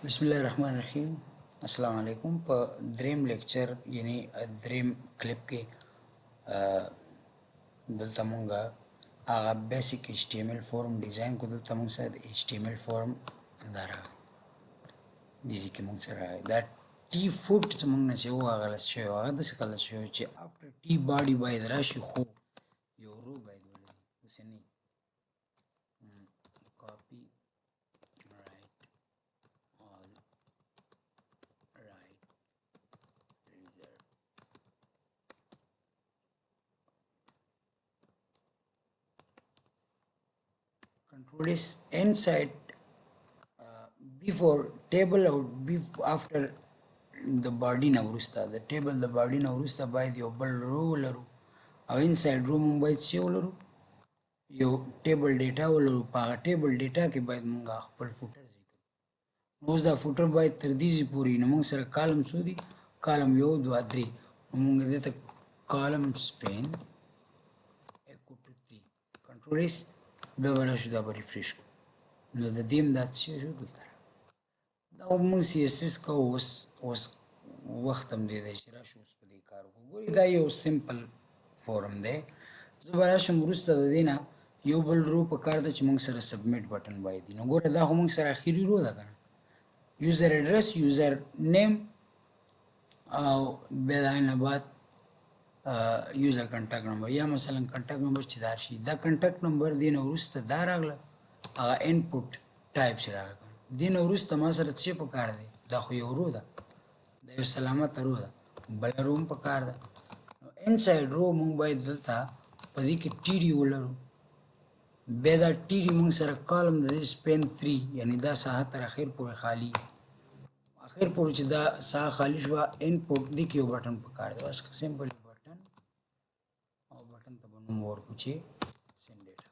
बिस्मिल्लाहिर्रहमानिर्रहीम। अस्सलाम वालेकुम। ड्रीम लेक्चर यानी ड्रीम क्लिप के दलता मूंगा आगा बेसिक HTML फॉर्म डिज़ाइन को दलता मूंग साथ HTML फॉर्म अंदर दिसी के मूंग सरा है दैट टी फुट मूंग न से वो आगा लस्चे हो आगा दस कल लस्चे हो चे आफ्टर टी बॉडी बाय दराशी खो योरू बाय दोले दसे नहीं copy right all right reserve control is inside before table out after the body naurusta the table the body naurusta by the obal ruler inside room by seularu yo table data ularu pa table data ke by munga khpal footer knows the footer by trdiji puri namung sara column sudi column yo dwadri namung deta column span equal to 3 control is double shuda refresh no the dim that should do دا موږ CSS کا اوس وخت هم دی چې راشو اوس په دې کار وکړو. ګورې دا یو سمپل فورم دی. زه به راشم وروسته د دې نه یو بل رو په کار ده چې موږ سره سبمیټ بټن باید وي. نو ګوره دا خو موږ سره اخري رو ده که نه. یوزر اډرس یوزر نیم او بیا د هغې نه بعد یوزر کنټاکټ نمبر یا مثلا کنټاکټ نمبر چې دار شي. دا کنټاکټ نمبر دې نه وروسته دا راغله هغه انپوټ ټایپ چې راغله دین وروسته ما سره څه په کار دی دا خو یو رو ده دا یو سلامت رو ده بل رو هم په کار ده نو انساید رو مونږ باید دلته په دې کې ټي ډي ولرو بیا دا ټي ډي مونږ سره کالم د دې سپین 3 یعنی دا ساحه تر اخر پورې خالی اخر پورې چې دا ساحه خالی شوه انپوټ دې کې یو بټن په کار دی بس سمپل بټن او بټن ته به نوم ورکړو چې سینډ ډیټا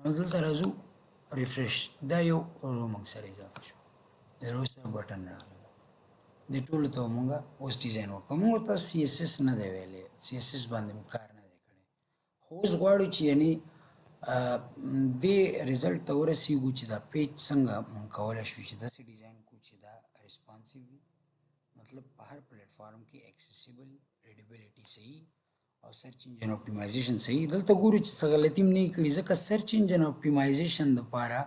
نو دلته راځو ریفریش دا یو رو موږ سره اضافه شو د رو سره بټن راغلی د ټولو ته موږ اوس ډیزاین وکړو موږ ته CSS نه دی ویلی CSS باندې مو کار نه دی کړی خو اوس غواړو چې یعنی دې ریزلټ ته ورسیږو چې دا پیج څنګه موږ کولی شو چې داسې ډیزاین کړو چې دا ریسپانسیو وي مطلب په هر پلیټفارم کې اکسیسیبل ریډیبلیټي صحیح او سرچ انجن اپټیمایزیشن صحیح دلته ګورو چې څه غلطي هم نه کړي ځکه سرچ انجن اپټیمایزیشن لپاره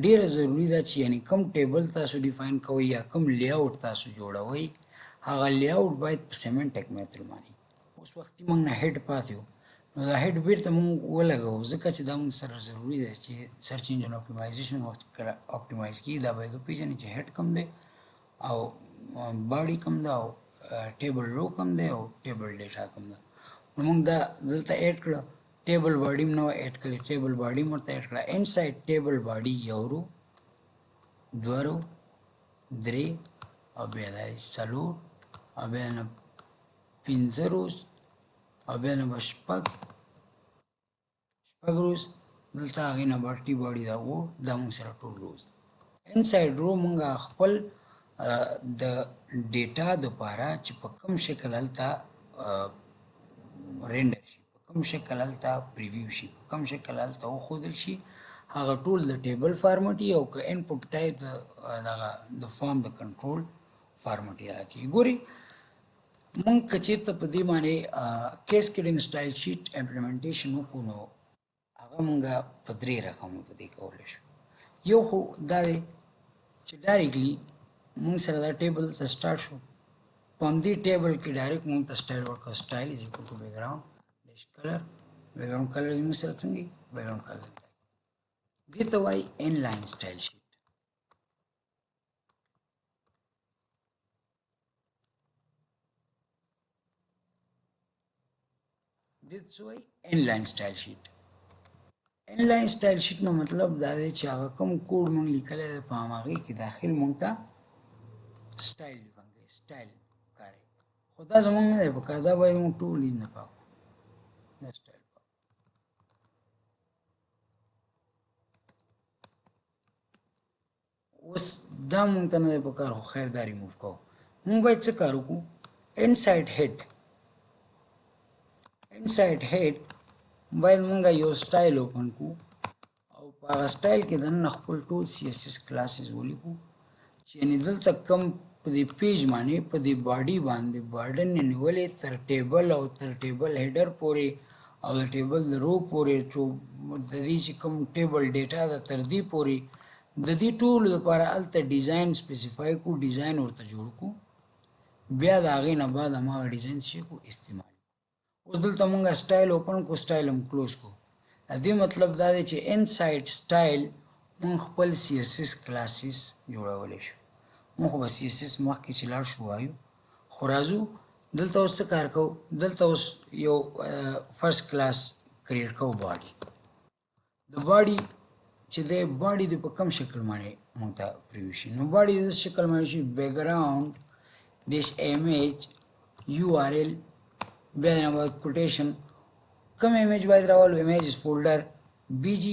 ډیره ضروری ده چې یعنی کوم ټیبل تاسو ډیفاین کوئ یا کوم لیاوټ تاسو جوړوئ هغه لیاوټ باید په سیمنټک میتھډ باندې اوس وختي موږ نه هیډ پاتې وو نو دا هیډ بیرته موږ ولګوو ځکه چې دا موږ سره ضروری ده چې سرچ انجن اپټیمایزیشن وخت کله اپټیمایز کړي دا باید وپېژنئ چې هیډ کم دی او باډي کم ده او ټیبل رو کم دی او ټیبل ډیټا کم ده نو موږ دا دلته اډ کړه ټیبل باډي هم نو اډ کړی ټیبل باډي هم ورته اډ کړه انساید ټیبل باډي یو رو دوه رو درې او بیا دا څلور او بیا نه پنځه روز او بیا نه به شپږ روز دلته هغې نه به ټي باډي دا و دا موږ سره ټول روز انساید رو موږ خپل د ډیټا دپاره چې په کوم شکل هلته رینډر شي په کوم شکل هلته پریویو شي په کوم شکل هلته وښودل شي هغه ټول د ټیبل فارمټ او که انپوټ ټایپ دغه د فارم د کنټرول فارمټ یې هغه کېږي ګورئ مونږ که چېرته په دې باندې کیسکیډینګ سټایل شیټ امپلیمنټیشن وکړو نو هغه مونږ په درې رقمو په دې کولی شو یو خو دا دی چې ډایرکټلي مونږ سره دا ټیبل ته سټارټ شو په همدې ټیبل کې ډایرکټ مونږ ته سټایل ورکړه سټایل از ایکول ټو بیکګراؤنډ ډیش کلر بیکګراؤنډ کلر مونږ سره څنګه وي بیکګراؤنډ کلر دې ته وایي ان لاین سټایل شیټ دې ته وایي ان لاین سټایل شیټ ان لاین سټایل شیټ نو مطلب دا دی چې هغه کوم کوډ مونږ لیکلی دی په همهغې کې داخل مونږ ته سټایل ډیفاین کوي سټایل کاري خو دا زمونږ نه دی پکار دا باید مونږ ټول نه پاکو دا سټایل پاکو اوس دا مونږ ته نه دی پکار خو خیر دا ریموف کوو مونږ باید څه کار وکړو انساید هیډ باید مونږ یو سټایل اوپن کو او په هغه سټایل کې دننه خپل ټول CSS کلاسز ولیکو چې یعنې دلته کم په دې پیج باندې په دې باډي باندې بارډن یې نیولې تر ټیبل او تر ټیبل هیډر پورې او د ټیبل د رو پورې چې د دې چې کوم ټیبل ډیټا ده تر دې پورې د دې ټولو لپاره هلته ډیزاین سپیسیفای کو ډیزاین ورته جوړ کو بیا د هغې نه بعد هماغه ډیزاین چې کو استعمال اوس دلته مونږ سټایل اوپن کو سټایل هم کلوز کو دې مطلب دا دی چې انسایډ سټایل مونږ خپل CSS کلاسز جوړولی شو مونږ خو به CSS مخکې چې لاړ شو وایو خو راځو دلته اوس څه کار کوو دلته اوس یو فرست کلاس کریټ کوو باډي د باډي چې دی باډي د په کم شکل باندې مونږ ته پریوي شي نو باډي د شکل باندې شي بیکګراوند ډیش ایمیج URL بیا نه بعد کوټیشن کوم ایمیج باید راوالو ایمیجز فولډر BG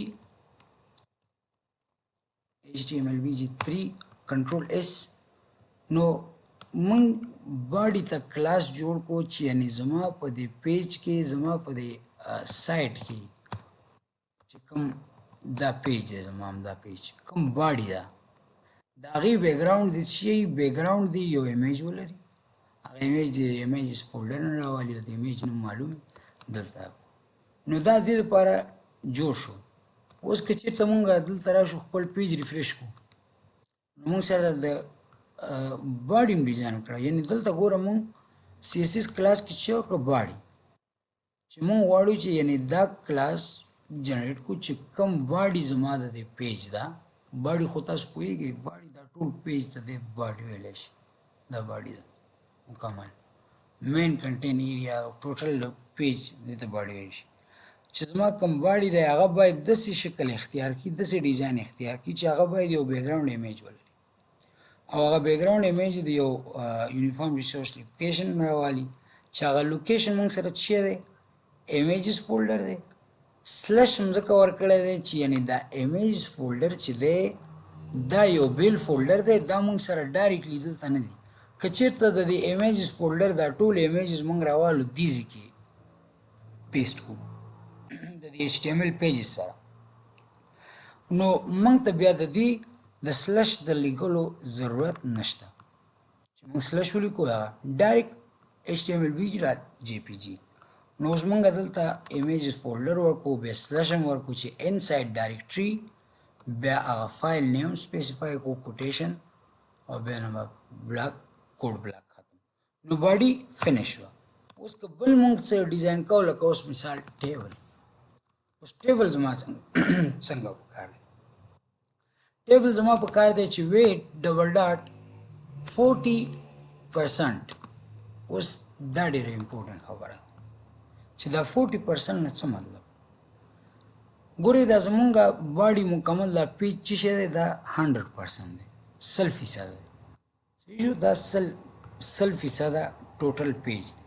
HTML BG3 کنټرول S نو مونږ باډي ته کلاس جوړ کو چې یعنی زما په دې پیج کې زما په دې سایټ کې چې کوم دا پیج دی زما دا پیج کوم باډي ده د هغې بیکګراوند د شي بیکګراوند دی یو ایمیج ولري هغه ایمیج د ایمیجز فولډر نه راوالي د ایمیج نوم معلوم دلته نو دا دې لپاره جوړ شو اوس که چېرته مونږ دلته راشو خپل پیج ریفریش کو نو مونږ سره د باډي هم ډیزاین کړه یعنی دلته ګوره مونږ CSS کلاس کې چې وکړه باډي چې مونږ غواړو چې یعنی دا کلاس جنریټ کو چې کوم باډي زما د دې پیج ده باډي خو تاسو پوهېږئ باډي دا ټول پیج ته د باډي ویلی شي دا باډي ده مکمل مین کنټین ایریا ټوټل پیج دې ته باډي ویلی شي چې زما کوم باډي دی هغه باید داسې شکل اختیار کړي داسې ډیزاین اختیار کړي چې هغه باید یو بیکګراوند ایمیج ولري او هغه بیکګراوند ایمیج د یو یونیفارم ریسورس لوکیشن راوالي چې هغه لوکیشن موږ سره څه دی ایمیجز فولډر دی سلش هم ځکه ورکړی دی چې یعنې دا ایمیجز فولډر چې دی دا یو بیل فولډر دی دا موږ سره ډایرکټلی دلته نه دی که چېرته د دې ایمیجز فولډر دا ټول ایمیجز موږ راوالو دې ځای کې پیسټ کړو د دې HTML پیجز سره نو موږ ته بیا د دې د سلش د لیکلو ضرورت نشته چې موږ سلش ولیکو هغه ډایرکټ HTML_JPG نو اوس موږ دلته ایمیجز فولډر ورکو بیا سلش هم ورکو چې انسایډ ډایرکټري بیا هغه فایل نیم سپیسیفای کو کوټیشن او بیا نه بلاک کوډ بلاک ختم نو باډي فینش شوه اوس که بل موږ څه ډیزاین کوو لکه اوس مثال ټیبل اوس ټیبل زما څنګه پکار دی ټیبل زما پکار دی چې ویټ ډبل ډاټ 40% اوس دا ډېره امپورټنټ خبره چې دا 40% نه څه مطلب ګورئ دا زمونږ باډي مکمل دا پیج چې شی دی دا 100% دی 100% دی صحیح شو دا 100% ټوټل پیج دی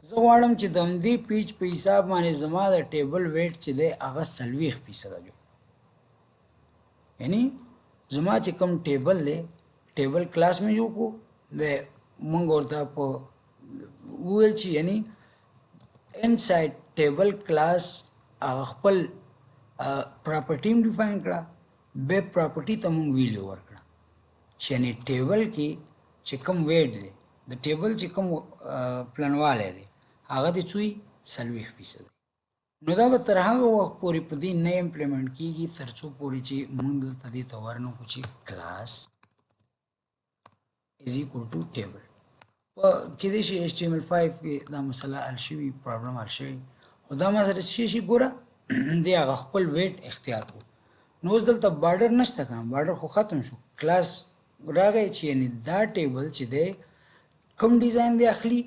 زه غواړم چې د همدې پیج په حساب باندې زما د ټیبل ویټ چې دی هغه 40% جو یعنی زما چې کوم ټیبل دی ټیبل کلاس مې جوړ کړو مونږ ورته په وویل چې یعنی انسایډ ټیبل کلاس خپل پراپرټي هم ډیفاین کړه بیا پراپرټي ته مونږ ویلیو ورکړه چې یعنی ټیبل کې چې کوم ویټ دی د ټیبل چې کوم پلنوالی دی هغه د څوی 40% نو دا به تر هغه وخت پورې په دې نه امپلیمنټ کېږي تر څو پورې چې مونږ دلته دې ته ورنکړو چې کلاس از ایکول ټو ټیبل په کېدای شي HTML5 کې دا مسله حل شوي پرابلم حل شوی خو دا ما سره څه شي ګوره دې هغه خپل ویټ اختیار کړو نو اوس دلته بارډر نشته که نه بارډر خو ختم شو کلاس راغی چې یعنې دا ټیبل چې دی کوم ډیزاین دی اخلي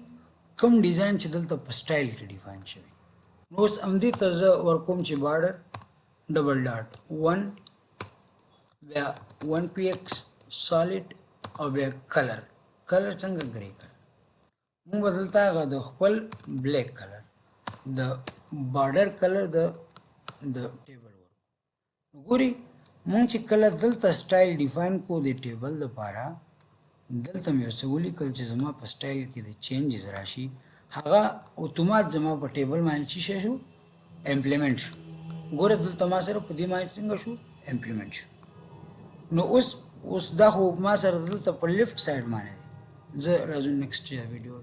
کوم ډیزاین چې دلته په سټایل کې ډیفاین شوی نو اوس همدې ته زه ورکوم چې بارډر ډبل ډاټ 1 بیا 1px سالډ او بیا کلر څنګه ګرې کلر مونږ به دلته هغه د خپل بلیک کلر د بارډر کلر د ټیبل ورکو نو ګوري مونږ چې کله دلته سټایل ډیفاین کو د ټیبل لپاره دلته مې یو څه ولیکل چې زما په سټایل کې د چینجز راشي هغه اتومات زما په ټیبل باندې څه شی شو امپلیمنت شو. ګوره دلته ما سره په دې باندې څنګه شو امپلیمنت شو. نو اوس دا خو ما سره دلته په لیفټ سایډ باندې دی. زه راځو نیکسټ ویډیو